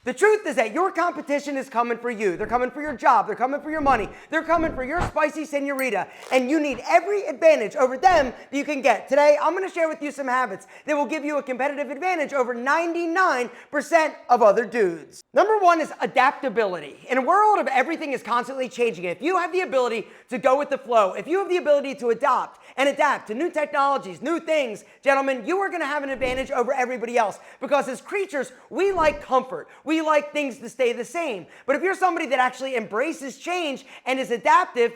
The truth is that your competition is coming for you. They're coming for your job. They're coming for your money. They're coming for your spicy senorita. And you need every advantage over them that you can get. Today, I'm going to share with you some habits that will give you a competitive advantage over 99% of other dudes. Number one is adaptability. In a world of everything is constantly changing, if you have the ability to go with the flow, if you have the ability to adopt and adapt to new technologies, new things, gentlemen, you are going to have an advantage over everybody else. Because as creatures, we like comfort. We like things to stay the same. But if you're somebody that actually embraces change and is adaptive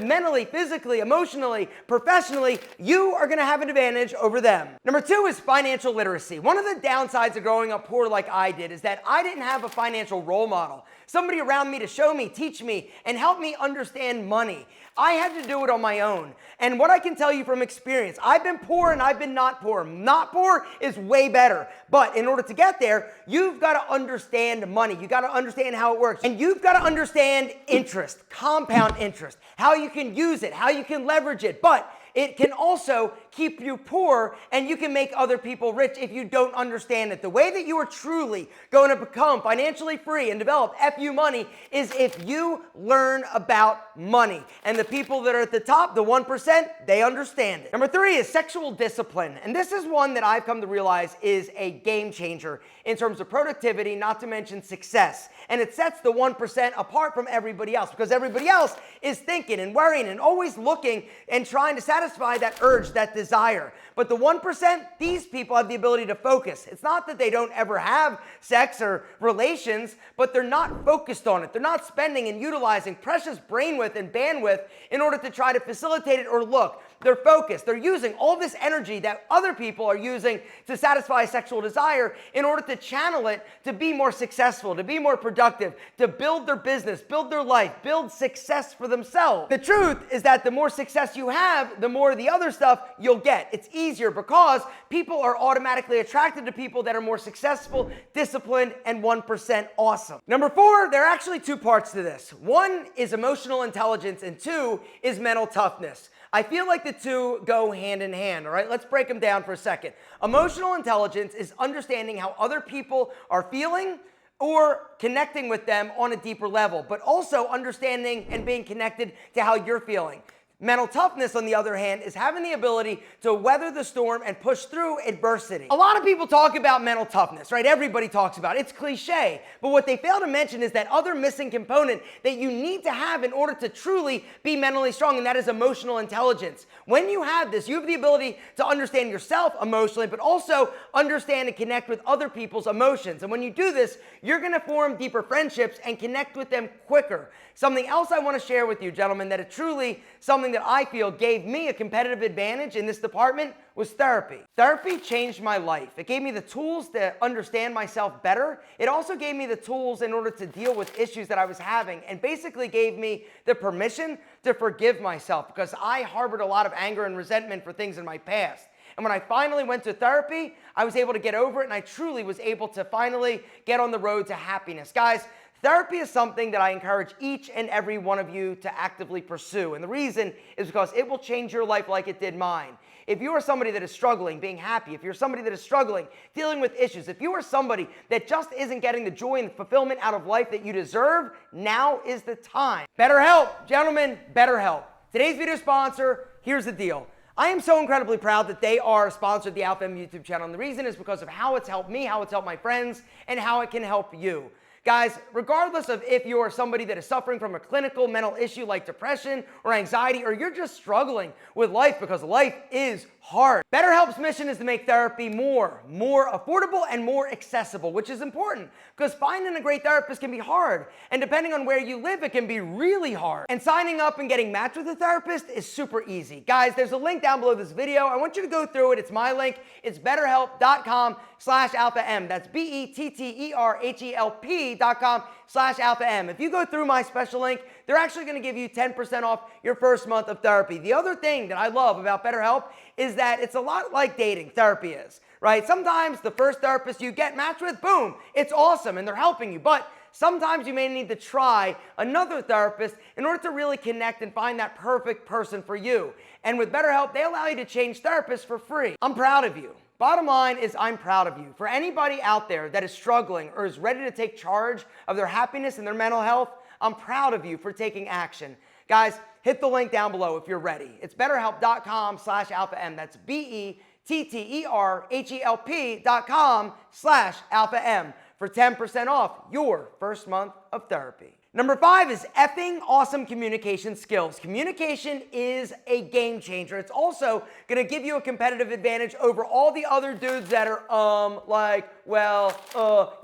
mentally, physically, emotionally, professionally, you are going to have an advantage over them. Number two is financial literacy. One of the downsides of growing up poor like I did is that I didn't have a financial role model. Somebody around me to show me, teach me, and help me understand money. I had to do it on my own. And what I can tell you from experience, I've been poor and I've been not poor. Not poor is way better. But in order to get there, you've got to understand money. You've got to understand how it works. And you've got to understand interest, compound interest, how you can use it, how you can leverage it. But it can also keep you poor, and you can make other people rich if you don't understand it. The way that you are truly going to become financially free and develop FU money is if you learn about money. And the people that are at the top, the 1%, they understand it. Number three is sexual discipline. And this is one that I've come to realize is a game changer in terms of productivity, not to mention success. And it sets the 1% apart from everybody else, because everybody else is thinking and worrying and always looking and trying to satisfy that urge, that desire. But the 1%, these people have the ability to focus. It's not that they don't ever have sex or relations, but they're not focused on it. They're not spending and utilizing precious brainwidth and bandwidth in order to try to facilitate it or look. They're focused. They're using all this energy that other people are using to satisfy sexual desire in order to channel it to be more successful, to be more productive, to build their business, build their life, build success for themselves. The truth is that the more success you have, the more of the other stuff you'll get. It's easier because people are automatically attracted to people that are more successful, disciplined, and 1% awesome. Number four, there are actually two parts to this. One is emotional intelligence, and two is mental toughness. I feel like the two go hand in hand, all right? Let's break them down for a second. Emotional intelligence is understanding how other people are feeling or connecting with them on a deeper level, but also understanding and being connected to how you're feeling. Mental toughness, on the other hand, is having the ability to weather the storm and push through adversity. A lot of people talk about mental toughness, right? Everybody talks about it. It's cliche. But what they fail to mention is that other missing component that you need to have in order to truly be mentally strong, and that is emotional intelligence. When you have this, you have the ability to understand yourself emotionally, but also understand and connect with other people's emotions. And when you do this, you're going to form deeper friendships and connect with them quicker. Something else I want to share with you, gentlemen, that is truly something that I feel gave me a competitive advantage in this department was therapy. Therapy changed my life. It gave me the tools to understand myself better. It also gave me the tools in order to deal with issues that I was having, and basically gave me the permission to forgive myself, because I harbored a lot of anger and resentment for things in my past. And when I finally went to therapy, I was able to get over it, and I truly was able to finally get on the road to happiness. Guys, therapy is something that I encourage each and every one of you to actively pursue. And the reason is because it will change your life like it did mine. If you are somebody that is struggling being happy, if you're somebody that is struggling dealing with issues, if you are somebody that just isn't getting the joy and fulfillment out of life that you deserve, now is the time. BetterHelp, gentlemen, BetterHelp. Today's video sponsor, here's the deal. I am so incredibly proud that they are a sponsor of the Alpha M YouTube channel. And the reason is because of how it's helped me, how it's helped my friends, and how it can help you. Guys, regardless of if you're somebody that is suffering from a clinical mental issue like depression or anxiety, or you're just struggling with life because life is hard, BetterHelp's mission is to make therapy more affordable and more accessible, which is important because finding a great therapist can be hard. And depending on where you live, it can be really hard. And signing up and getting matched with a therapist is super easy. Guys, there's a link down below this video. I want you to go through it. It's my link. It's betterhelp.com/alpha-m. That's betterhelp.com/alpha-m. If you go through my special link, they're actually going to give you 10% off your first month of therapy. The other thing that I love about BetterHelp is that it's a lot like dating, therapy is, right? Sometimes the first therapist you get matched with, boom, it's awesome and they're helping you. But sometimes you may need to try another therapist in order to really connect and find that perfect person for you. And with BetterHelp, they allow you to change therapists for free. I'm proud of you Bottom line is I'm proud of you. For anybody out there that is struggling or is ready to take charge of their happiness and their mental health, I'm proud of you for taking action. Guys, hit the link down below if you're ready. It's betterhelp.com/alpha-m. That's BETTERHELP.com/alpha-m for 10% off your first month of therapy. Number 5 is effing awesome communication skills. Communication is a game changer. It's also gonna give you a competitive advantage over all the other dudes that are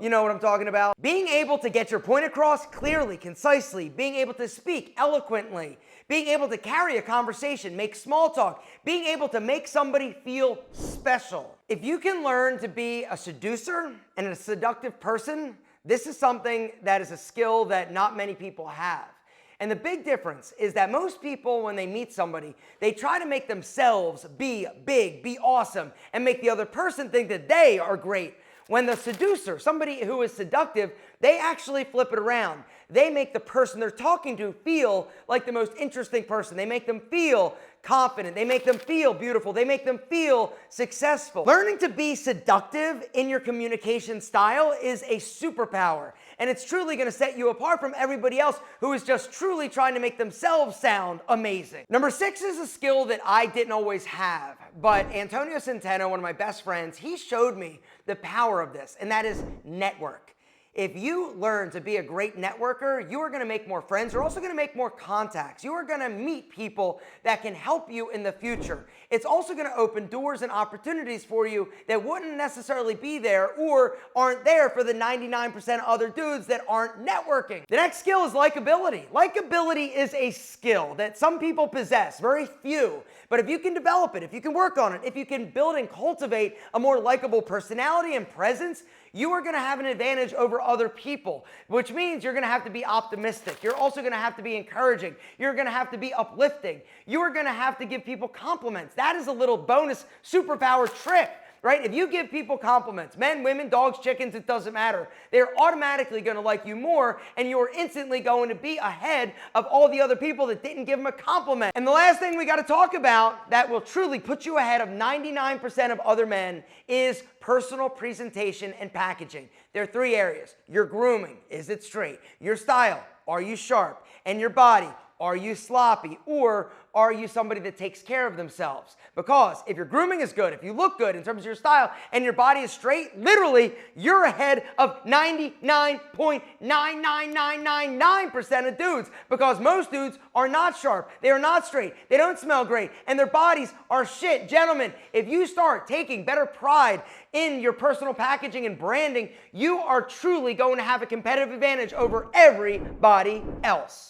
you know what I'm talking about. Being able to get your point across clearly, concisely, being able to speak eloquently, being able to carry a conversation, make small talk, being able to make somebody feel special. If you can learn to be a seducer and a seductive person, this is something that is a skill that not many people have. And the big difference is that most people, when they meet somebody, they try to make themselves be big, be awesome, and make the other person think that they are great. When the seducer, somebody who is seductive, they actually flip it around. They make the person they're talking to feel like the most interesting person. They make them feel confident. They make them feel beautiful. They make them feel successful. Learning to be seductive in your communication style is a superpower, and it's truly going to set you apart from everybody else who is just truly trying to make themselves sound amazing. Number 6 is a skill that I didn't always have, but Antonio Centeno, one of my best friends, he showed me the power of this, and that is network. If you learn to be a great networker, you are gonna make more friends. You're also gonna make more contacts. You are gonna meet people that can help you in the future. It's also gonna open doors and opportunities for you that wouldn't necessarily be there or aren't there for the 99% other dudes that aren't networking. The next skill is likability. Likability is a skill that some people possess, very few. But if you can develop it, if you can work on it, if you can build and cultivate a more likable personality and presence, you are gonna have an advantage over other people, which means you're gonna have to be optimistic. You're also gonna have to be encouraging. You're gonna have to be uplifting. You are gonna have to give people compliments. That is a little bonus superpower trick, right? If you give people compliments, men, women, dogs, chickens, it doesn't matter. They're automatically gonna like you more, and you're instantly going to be ahead of all the other people that didn't give them a compliment. And the last thing we gotta talk about that will truly put you ahead of 99% of other men is personal presentation and packaging. There are 3 areas. Your grooming, is it straight? Your style, are you sharp? And your body, are you sloppy? Or are you somebody that takes care of themselves? Because if your grooming is good, if you look good in terms of your style and your body is straight, literally you're ahead of 99.99999% of dudes, because most dudes are not sharp, they are not straight, they don't smell great, and their bodies are shit. Gentlemen, if you start taking better pride in your personal packaging and branding, you are truly going to have a competitive advantage over everybody else.